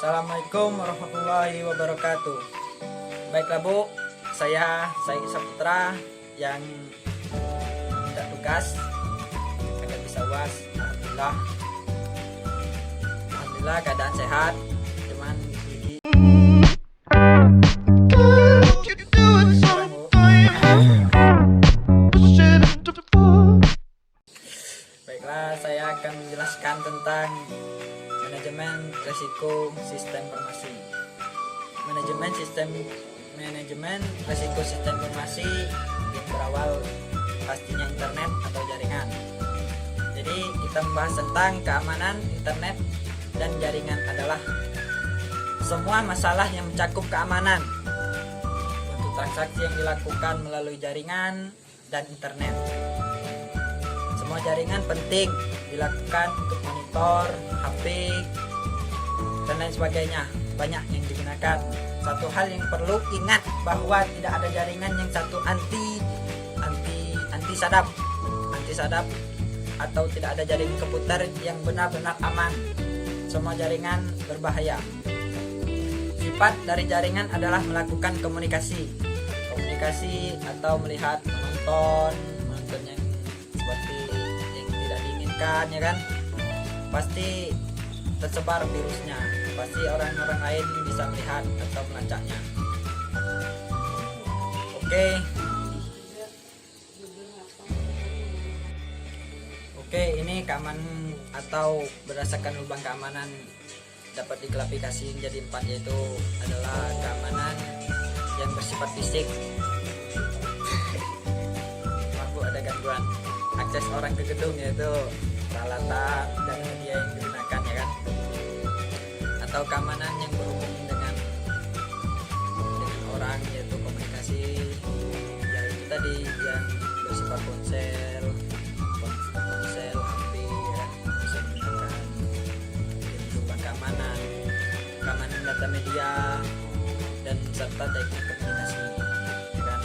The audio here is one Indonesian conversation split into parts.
Assalamualaikum warahmatullahi wabarakatuh. Baiklah Bu, saya Said Saputra yang tidak tugas agar bisa UAS. Alhamdulillah keadaan sehat, cuman gigi. Baiklah, saya akan menjelaskan tentang manajemen risiko sistem informasi. Manajemen risiko sistem informasi yang berawal pastinya internet atau jaringan. Jadi kita membahas tentang keamanan internet dan jaringan adalah semua masalah yang mencakup keamanan untuk transaksi yang dilakukan melalui jaringan dan internet. Semua jaringan penting dilakukan untuk monitor, HP, dan lain sebagainya. Banyak yang digunakan. Satu hal yang perlu ingat bahwa tidak ada jaringan yang satu anti sadap atau tidak ada jaringan komputer yang benar-benar aman. Semua jaringan berbahaya. Sifat dari jaringan adalah melakukan komunikasi atau melihat, menonton yang seperti yang tidak diinginkan, ya kan? Pasti tersebar virusnya, pasti orang-orang lain bisa melihat atau melacaknya. Oke, ini keamanan atau berdasarkan lubang keamanan dapat diklasifikasi menjadi 4, yaitu adalah keamanan yang bersifat fisik. Mampu ada gangguan akses orang ke gedung, yaitu peralatan dan media yang digunakan, ya kan? Atau keamanan yang berhubung dengan orang, yaitu komunikasi, ya itu tadi yang bersifat ponsel, HP, ya, bisa digunakan. Itu keamanan data media dan serta teknik komunikasi, ya kan?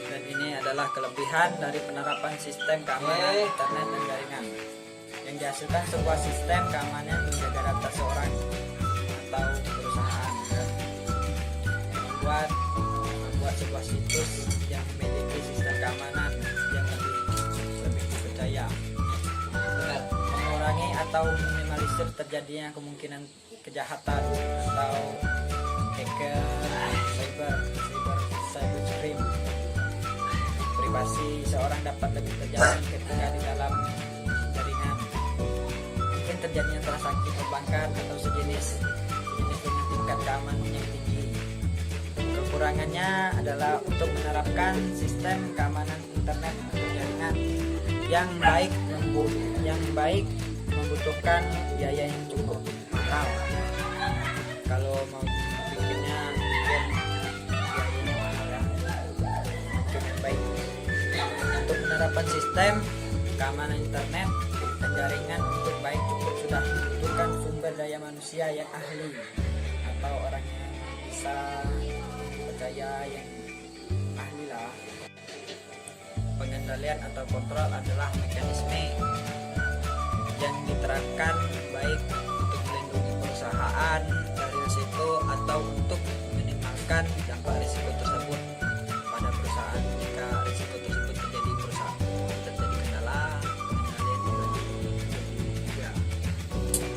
Dan ini adalah kelebihan dari penerapan sistem keamanan internet dan jaringan yang dihasilkan sebuah sistem keamanan menjaga data seorang atau perusahaan, dan membuat sebuah situs yang memiliki sistem keamanan yang lebih dipercaya, mengurangi atau minimalisir terjadinya kemungkinan kejahatan atau hacker, cybercrime. Privasi seorang dapat lebih terjamin ketika di dalam jaringan. Mungkin terjadinya transaksi perbankan atau sejenis dengan tingkat keamanan yang tinggi. Kekurangannya adalah untuk menerapkan sistem keamanan internet atau jaringan yang baik membutuhkan biaya yang cukup mahal. Kalau mau bikinnya biayanya mahal, ya. Yang baik untuk penerapan sistem keamanan internet dan jaringan untuk baik cukup sudah membutuhkan sumber daya manusia yang ahli atau orang yang bisa percaya, yang ahli lah. Pengendalian atau kontrol adalah mekanisme yang diterapkan baik untuk melindungi perusahaan dari risiko atau untuk meminimalkan dampak risiko tersebut pada perusahaan. Jika risiko tersebut terjadi, perusahaan terjadi kendala, pengendalian juga,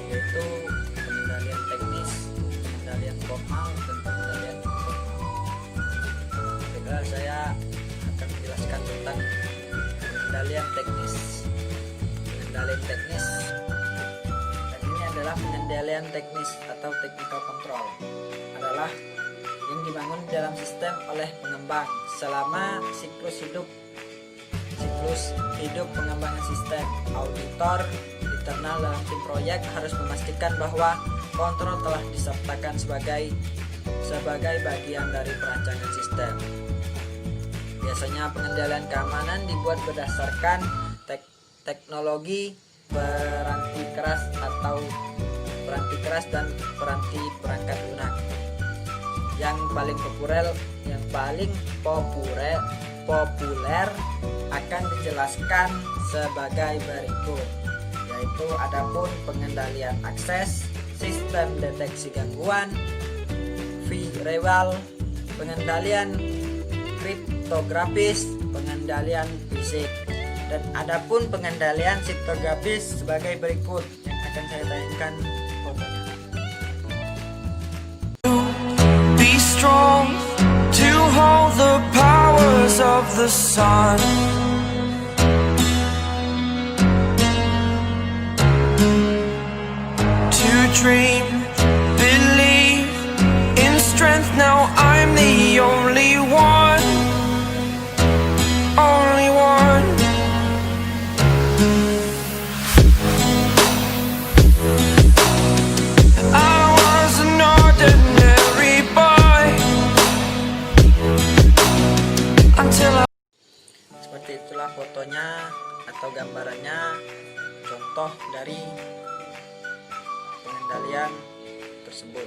yaitu pengendalian teknis, pengendalian formal, dan pengendalian informal. Sekarang saya akan menjelaskan tentang pengendalian teknis. Dan ini adalah pengendalian teknis atau technical control, adalah yang dibangun dalam sistem oleh pengembang selama siklus hidup pengembangan sistem. Auditor internal dalam tim proyek harus memastikan bahwa kontrol telah disertakan sebagai bagian dari perancangan sistem. Biasanya pengendalian keamanan dibuat berdasarkan teknologi peranti keras dan peranti perangkat lunak. Yang paling populer akan dijelaskan sebagai berikut, yaitu adapun pengendalian akses, sistem deteksi gangguan, firewall, pengendalian kriptografis, pengendalian fisik. Dan adapun pengendalian kriptografis sebagai berikut yang akan saya tayangkan fotonya. Be strong to hold the powers of the sun. To dream, believe in strength. Now I'm the only one, only one. I was an ordinary boy until I. Seperti itulah fotonya atau gambarannya, contoh dari pengendalian tersebut.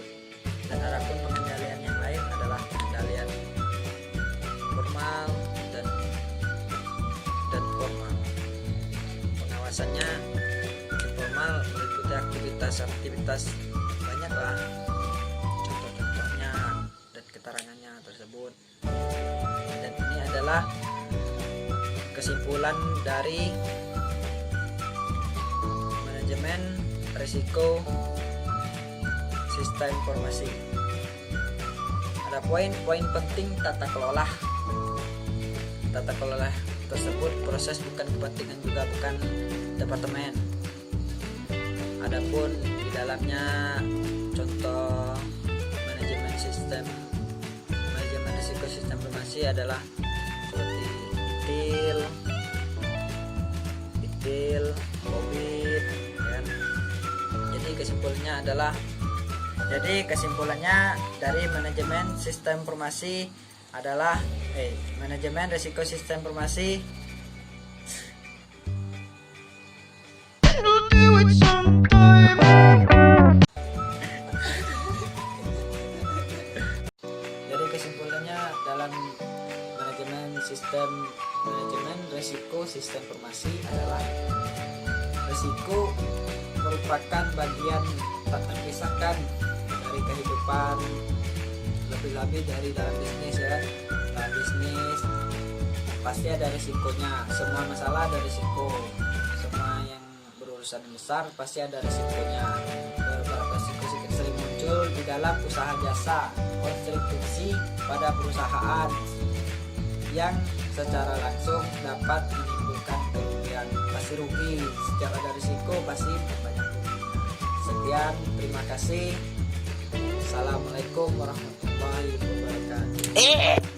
Dan adapun pengendalian yang lain adalah pengendalian formal dan formal. Pengawasannya informal meliputi aktivitas banyaklah, contoh-contohnya dan keterangannya tersebut. Dan ini adalah kesimpulan dari manajemen risiko sistem informasi. Ada poin-poin penting tata kelola. Tata kelola tersebut proses bukan kepentingan juga bukan departemen. Adapun di dalamnya contoh manajemen risiko sistem informasi adalah seperti detail, COVID, kan? Jadi kesimpulannya dari manajemen sistem informasi adalah manajemen risiko sistem informasi dalam manajemen risiko sistem informasi adalah risiko merupakan bagian tak terpisahkan dari kehidupan, lebih-lebih dari dalam bisnis ya. Dalam bisnis pasti ada risikonya, semua masalah ada risiko, semua yang berurusan besar pasti ada risikonya. Beberapa risiko sering muncul di dalam usaha jasa, konstruksi pada perusahaan yang secara langsung dapat menimbulkan kerugian. Pasti rugi, setiap ada risiko pasti banyak rugi. Sekian, terima kasih. Assalamualaikum warahmatullahi wabarakatuh.